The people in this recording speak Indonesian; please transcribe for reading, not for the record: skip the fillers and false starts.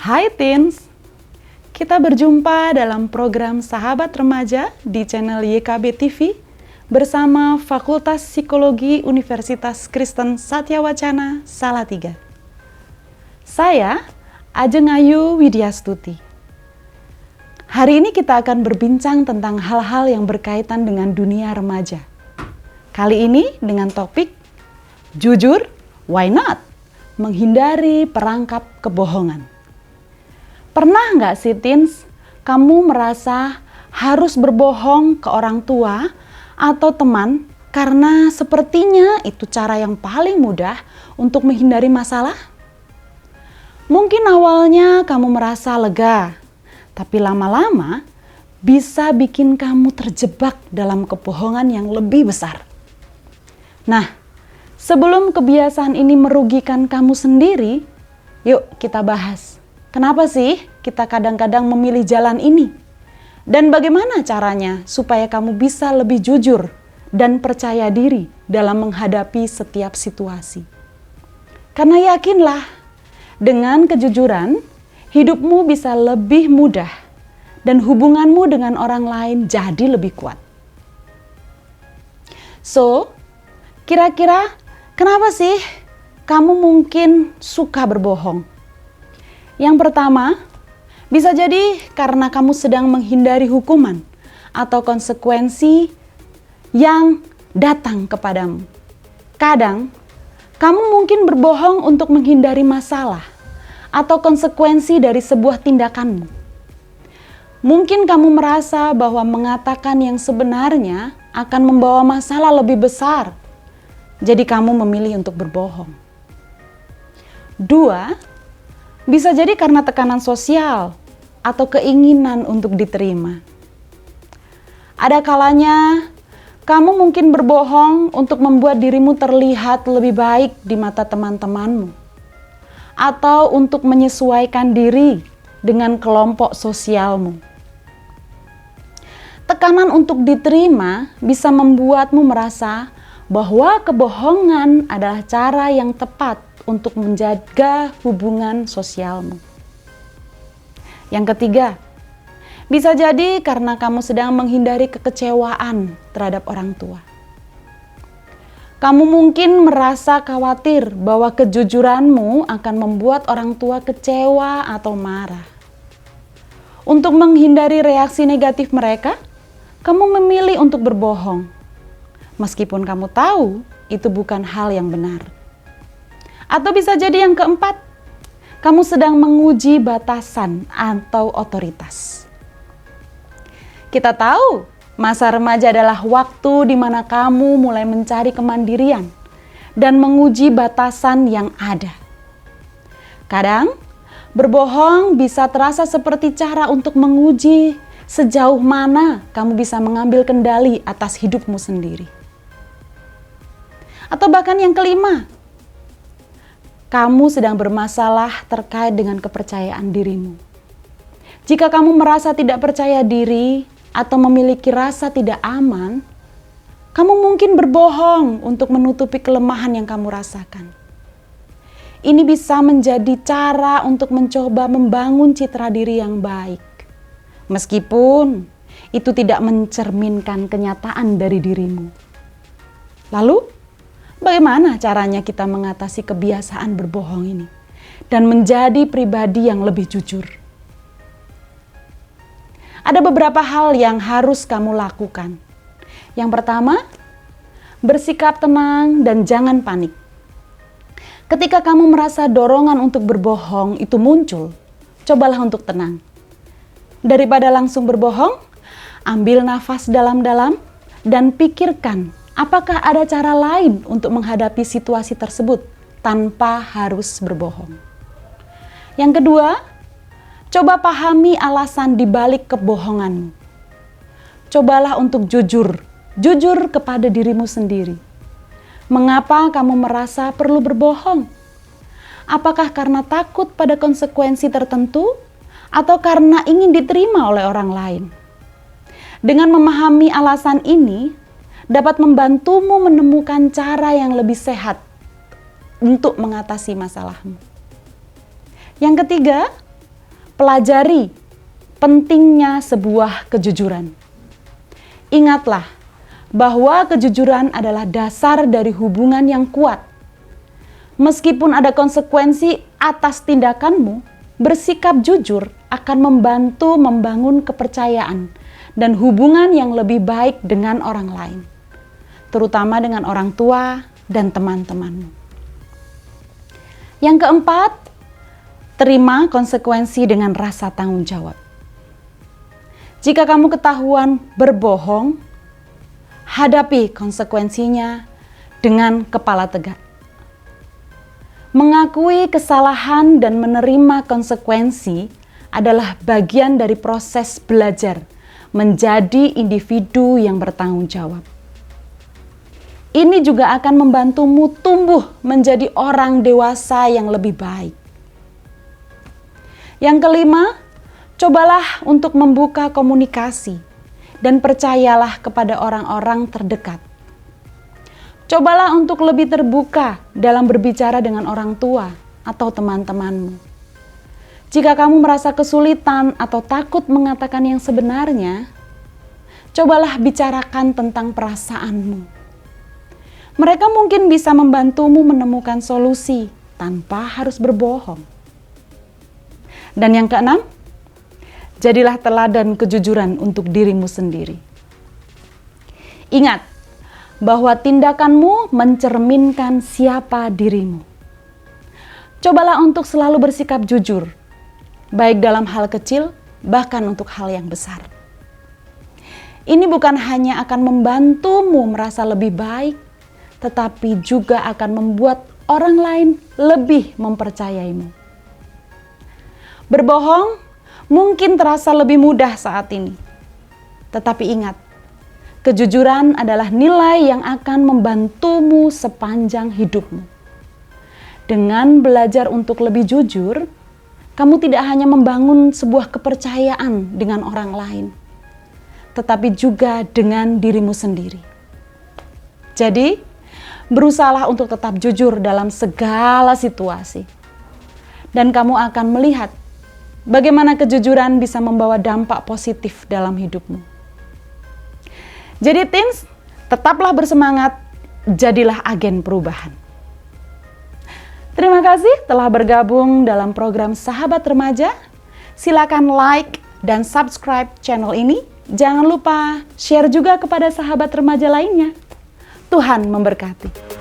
Hai teens, kita berjumpa dalam program Sahabat Remaja di channel YKB TV bersama Fakultas Psikologi Universitas Kristen Satyawacana Salatiga. Saya Ajeng Ayu Widyastuti. Hari ini kita akan berbincang tentang hal-hal yang berkaitan dengan dunia remaja. Kali ini dengan topik Jujur, Why Not? Menghindari perangkap kebohongan. Pernah nggak sih teens, kamu merasa harus berbohong ke orang tua atau teman karena sepertinya itu cara yang paling mudah untuk menghindari masalah? Mungkin awalnya kamu merasa lega, tapi lama-lama bisa bikin kamu terjebak dalam kebohongan yang lebih besar. Nah, sebelum kebiasaan ini merugikan kamu sendiri, yuk kita bahas. Kenapa sih kita kadang-kadang memilih jalan ini? Dan bagaimana caranya supaya kamu bisa lebih jujur dan percaya diri dalam menghadapi setiap situasi? Karena yakinlah, dengan kejujuran, hidupmu bisa lebih mudah dan hubunganmu dengan orang lain jadi lebih kuat. So, kira-kira kenapa sih kamu mungkin suka berbohong? Yang pertama, bisa jadi karena kamu sedang menghindari hukuman atau konsekuensi yang datang kepadamu. Kadang, kamu mungkin berbohong untuk menghindari masalah atau konsekuensi dari sebuah tindakanmu. Mungkin kamu merasa bahwa mengatakan yang sebenarnya akan membawa masalah lebih besar. Jadi kamu memilih untuk berbohong. 2, bisa jadi karena tekanan sosial atau keinginan untuk diterima. Ada kalanya kamu mungkin berbohong untuk membuat dirimu terlihat lebih baik di mata teman-temanmu, atau untuk menyesuaikan diri dengan kelompok sosialmu. Tekanan untuk diterima bisa membuatmu merasa bahwa kebohongan adalah cara yang tepat untuk menjaga hubungan sosialmu. Yang ketiga, bisa jadi karena kamu sedang menghindari kekecewaan terhadap orang tua. Kamu mungkin merasa khawatir bahwa kejujuranmu akan membuat orang tua kecewa atau marah. Untuk menghindari reaksi negatif mereka, kamu memilih untuk berbohong. Meskipun kamu tahu itu bukan hal yang benar. Atau bisa jadi yang keempat, kamu sedang menguji batasan atau otoritas. Kita tahu masa remaja adalah waktu di mana kamu mulai mencari kemandirian dan menguji batasan yang ada. Kadang, berbohong bisa terasa seperti cara untuk menguji sejauh mana kamu bisa mengambil kendali atas hidupmu sendiri. Atau bahkan yang kelima, kamu sedang bermasalah terkait dengan kepercayaan dirimu. Jika kamu merasa tidak percaya diri atau memiliki rasa tidak aman, kamu mungkin berbohong untuk menutupi kelemahan yang kamu rasakan. Ini bisa menjadi cara untuk mencoba membangun citra diri yang baik, meskipun itu tidak mencerminkan kenyataan dari dirimu. Lalu, bagaimana caranya kita mengatasi kebiasaan berbohong ini dan menjadi pribadi yang lebih jujur? Ada beberapa hal yang harus kamu lakukan. Yang pertama, bersikap tenang dan jangan panik. Ketika kamu merasa dorongan untuk berbohong itu muncul, cobalah untuk tenang. Daripada langsung berbohong, ambil nafas dalam-dalam dan pikirkan apakah ada cara lain untuk menghadapi situasi tersebut tanpa harus berbohong. Yang kedua, coba pahami alasan di balik kebohonganmu. Cobalah untuk jujur kepada dirimu sendiri. Mengapa kamu merasa perlu berbohong? Apakah karena takut pada konsekuensi tertentu atau karena ingin diterima oleh orang lain? Dengan memahami alasan ini, dapat membantumu menemukan cara yang lebih sehat untuk mengatasi masalahmu. Yang ketiga, pelajari pentingnya sebuah kejujuran. Ingatlah bahwa kejujuran adalah dasar dari hubungan yang kuat. Meskipun ada konsekuensi atas tindakanmu, bersikap jujur akan membantu membangun kepercayaan dan hubungan yang lebih baik dengan orang lain, terutama dengan orang tua dan teman-temanmu. Yang keempat, terima konsekuensi dengan rasa tanggung jawab. Jika kamu ketahuan berbohong, hadapi konsekuensinya dengan kepala tegak. Mengakui kesalahan dan menerima konsekuensi adalah bagian dari proses belajar menjadi individu yang bertanggung jawab. Ini juga akan membantumu tumbuh menjadi orang dewasa yang lebih baik. Yang kelima, cobalah untuk membuka komunikasi dan percayalah kepada orang-orang terdekat. Cobalah untuk lebih terbuka dalam berbicara dengan orang tua atau teman-temanmu. Jika kamu merasa kesulitan atau takut mengatakan yang sebenarnya, cobalah bicarakan tentang perasaanmu. Mereka mungkin bisa membantumu menemukan solusi tanpa harus berbohong. Dan yang keenam, jadilah teladan kejujuran untuk dirimu sendiri. Ingat bahwa tindakanmu mencerminkan siapa dirimu. Cobalah untuk selalu bersikap jujur, baik dalam hal kecil, bahkan untuk hal yang besar. Ini bukan hanya akan membantumu merasa lebih baik, tetapi juga akan membuat orang lain lebih mempercayaimu. Berbohong mungkin terasa lebih mudah saat ini, tetapi ingat, kejujuran adalah nilai yang akan membantumu sepanjang hidupmu. Dengan belajar untuk lebih jujur, kamu tidak hanya membangun sebuah kepercayaan dengan orang lain, tetapi juga dengan dirimu sendiri. Jadi, berusahalah untuk tetap jujur dalam segala situasi. Dan kamu akan melihat bagaimana kejujuran bisa membawa dampak positif dalam hidupmu. Jadi teens, tetaplah bersemangat, jadilah agen perubahan. Terima kasih telah bergabung dalam program Sahabat Remaja. Silakan like dan subscribe channel ini. Jangan lupa share juga kepada sahabat remaja lainnya. Tuhan memberkati.